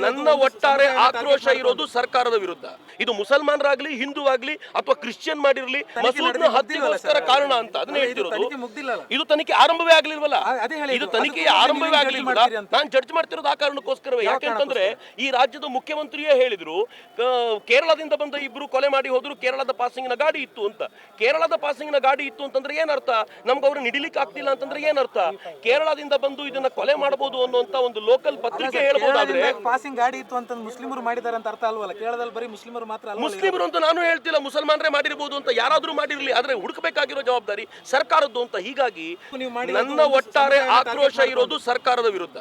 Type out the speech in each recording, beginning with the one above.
ನನ್ನ ಒಟ್ಟಾರೆ ಆಕ್ರೋಶ ಇರೋದು ಸರ್ಕಾರದ ವಿರುದ್ಧ. ಇದು ಮುಸಲ್ಮಾನರಾಗ್ಲಿ, ಹಿಂದೂ ಆಗ್ಲಿ ಅಥವಾ ಕ್ರಿಶ್ಚಿಯನ್ ಮಾಡಿರ್ಲಿ, ಮಸೂದ್ನ ಹತ್ಯೆಗೋಸ್ಕರ ಕಾರಣ ಅಂತ ಅದನ್ನ ಹೇಳ್ತಿರೋದು. ಇದು ತನಿಖೆ ಆರಂಭವೇ ಆಗ್ಲಿಲ್ವಲ್ಲ, ಇದು ತನಿಖೆ ಆರಂಭವೇ ಆಗ್ಲಿಲ್ವಲ್ಲ. ನಾನು ಜಡ್ಜ್ ಮಾಡ್ತಿರೋದು ಆ ಕಾರಣಕ್ಕೋಸ್ಕರವೇ. ಯಾಕೆಂತಂದ್ರೆ ಈ ರಾಜ್ಯದ ಮುಖ್ಯಮಂತ್ರಿಯೇ ಹೇಳಿದ್ರು, ಕೇರಳದಿಂದ ಬಂದ ಇಬ್ರು ಕೊಲೆ ಮಾಡಿ ಹೋದ್ರು, ಕೇರಳದ ಪಾಸಿಂಗ್ ನ ಗಾಡಿ ಇತ್ತು ಅಂತ. ಕೇರಳದ ಪಾಸಿಂಗ್ ನ ಗಾಡಿ ಇತ್ತು ಅಂತಂದ್ರೆ ಏನರ್ಥ? ನಮ್ಗೆ ಅವ್ರು ನಿಡಿಲಿಕ್ಕೆ ಆಗ್ತಿಲ್ಲ ಅಂತಂದ್ರೆ ಏನರ್ಥ? ಕೇರಳದಿಂದ ಬಂದು ಇದನ್ನ ಕೊಲೆ ಮಾಡಬಹುದು ಅನ್ನುವಂತ ಒಂದು ಲೋಕಲ್ ಪತ್ರಿಕೆ ಹೇಳ್ಬೋದಾದ್ರೆ ಗಾಡಿ ಇತ್ತು ಅಂತ ಮುಸ್ಲಿಮರು ಮಾಡಿದ್ದಾರೆ ಅಂತ ಅರ್ಥ ಅಲ್ವಲ್ಲ? ಕೇರಳದಲ್ಲಿ ಬರೀ ಮುಸ್ಲಿಮರು ಮಾತ್ರ ಅಲ್ಲ. ಮುಸ್ಲಿಮರು ಅಂತ ನಾನು ಹೇಳ್ತಿಲ್ಲ, ಮುಸಲ್ಮಾನರೇ ಮಾಡಿರಬಹುದು ಅಂತ. ಯಾರಾದ್ರೂ ಮಾಡಿರ್ಲಿ, ಆದ್ರೆ ಹುಡುಕಬೇಕಾಗಿರೋ ಜವಾಬ್ದಾರಿ ಸರ್ಕಾರದ್ದು ಅಂತ. ಹೀಗಾಗಿ ನನ್ನ ಒಟ್ಟಾರೆ ಆಕ್ರೋಶ ಇರೋದು ಸರ್ಕಾರದ ವಿರುದ್ಧ.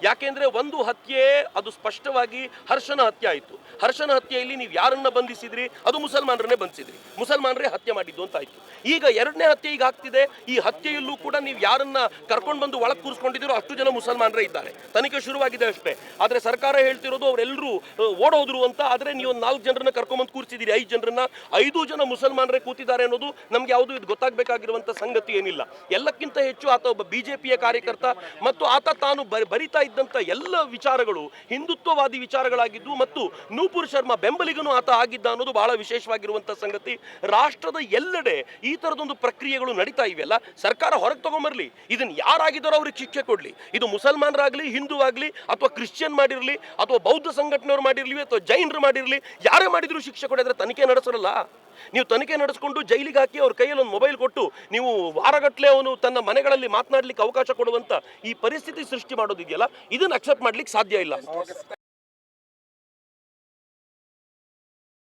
ಯಾಕೆಂದ್ರೆ ಒಂದು ಹತ್ಯೆ ಅದು ಸ್ಪಷ್ಟವಾಗಿ ಹರ್ಷನ ಹತ್ಯೆ ಆಯಿತು. ಹರ್ಷನ ಹತ್ಯೆಯಲ್ಲಿ ನೀವು ಯಾರನ್ನ ಬಂಧಿಸಿದ್ರಿ? ಅದು ಮುಸಲ್ಮಾನರನ್ನೇ ಬಂಧಿಸಿದ್ರಿ, ಮುಸಲ್ಮಾನರೇ ಹತ್ಯೆ ಮಾಡಿದ್ದು ಅಂತ ಆಯ್ತು. ಈಗ ಎರಡನೇ ಹತ್ಯೆ ಈಗ ಆಗ್ತಿದೆ. ಈ ಹತ್ಯೆಯಲ್ಲೂ ಕೂಡ ನೀವು ಯಾರನ್ನ ಕರ್ಕೊಂಡು ಬಂದು ಒಳಗೆ ಕೂರಿಸ್ಕೊಂಡಿದ್ದೀರೋ ಅಷ್ಟು ಜನ ಮುಸಲ್ಮಾನರೇ ಇದ್ದಾರೆ. ತನಿಖೆ ಶುರುವಾಗಿದೆ ಅಷ್ಟೇ. ಆದ್ರೆ ಸರ್ಕಾರ ಹೇಳ್ತಿರೋದು ಅವರೆಲ್ಲರೂ ಓಡೋದ್ರು ಅಂತ. ಆದ್ರೆ ನೀವು 4 ಜನರನ್ನ ಕರ್ಕೊಂಡ್ಬಂದು ಕೂರಿಸಿದ್ದೀರಿ, 5 ಜನರನ್ನ. 5 ಜನ ಮುಸಲ್ಮಾನರೇ ಕೂತಿದ್ದಾರೆ ಅನ್ನೋದು ನಮ್ಗೆ ಯಾವುದು ಇದು ಗೊತ್ತಾಗಬೇಕಾಗಿರುವಂತ ಸಂಗತಿ ಏನಿಲ್ಲ. ಎಲ್ಲಕ್ಕಿಂತ ಹೆಚ್ಚು ಆತ ಒಬ್ಬ ಬಿಜೆಪಿಯ ಕಾರ್ಯಕರ್ತ ಮತ್ತು ಆತ ತಾನು ಬರಿತಾ ಇದ್ದಂತ ಎಲ್ಲ ವಿಚಾರಗಳು ಹಿಂದುತ್ವವಾದಿ ವಿಚಾರಗಳಾಗಿದ್ದು ಮತ್ತು ನೂಪುರ್ ಶರ್ಮಾ ಬೆಂಬಲಿಗನು ಆತ ಆಗಿದ್ದ ಅನ್ನೋದು ಬಹಳ ವಿಶೇಷವಾಗಿರುವಂತಹ ಸಂಗತಿ. ರಾಷ್ಟ್ರದ ಎಲ್ಲೆಡೆ ಈ ತರದೊಂದು ಪ್ರಕ್ರಿಯೆಗಳು ನಡೀತಾ ಇವೆಯಲ್ಲ, ಸರ್ಕಾರ ಹೊರಗೆ ತಗೊಂಬರ್ಲಿ. ಇದನ್ನ ಯಾರಾಗಿದ್ದಾರೋ ಅವ್ರಿಗೆ ಶಿಕ್ಷೆ ಕೊಡ್ಲಿ. ಇದು ಮುಸಲ್ಮಾನರಾಗ್ಲಿ, ಹಿಂದೂ ಆಗ್ಲಿ, ಅಥವಾ ಕ್ರಿಶ್ಚಿಯನ್ ಮಾಡಿರ್ಲಿ, ಅಥವಾ ಬೌದ್ಧ ಸಂಘಟನೆಯವರು ಮಾಡಿರ್ಲಿ, ಅಥವಾ ಜೈನರು ಮಾಡಿರ್ಲಿ, ಯಾರೇ ಮಾಡಿದ್ರು ಶಿಕ್ಷೆ ಕೊಡಿದ್ರೆ ತನಿಖೆ ನಡೆಸಲ್ಲ. ನೀವು ತನಿಖೆ ನಡೆಸಿಕೊಂಡು ಜೈಲಿಗೆ ಹಾಕಿ ಅವ್ರ ಕೈಯಲ್ಲಿ ಒಂದು ಮೊಬೈಲ್ ಕೊಟ್ಟು ನೀವು ವಾರಗಟ್ಟಲೆ ಅವನು ತನ್ನ ಮನೆಗಳಲ್ಲಿ ಮಾತನಾಡ್ಲಿಕ್ಕೆ ಅವಕಾಶ ಕೊಡುವಂತ ಈ ಪರಿಸ್ಥಿತಿ ಸೃಷ್ಟಿ ಮಾಡೋದಿದೆಯಲ್ಲ, ಇದನ್ನ ಅಕ್ಸೆಪ್ಟ್ ಮಾಡ್ಲಿಕ್ಕೆ ಸಾಧ್ಯ ಇಲ್ಲ.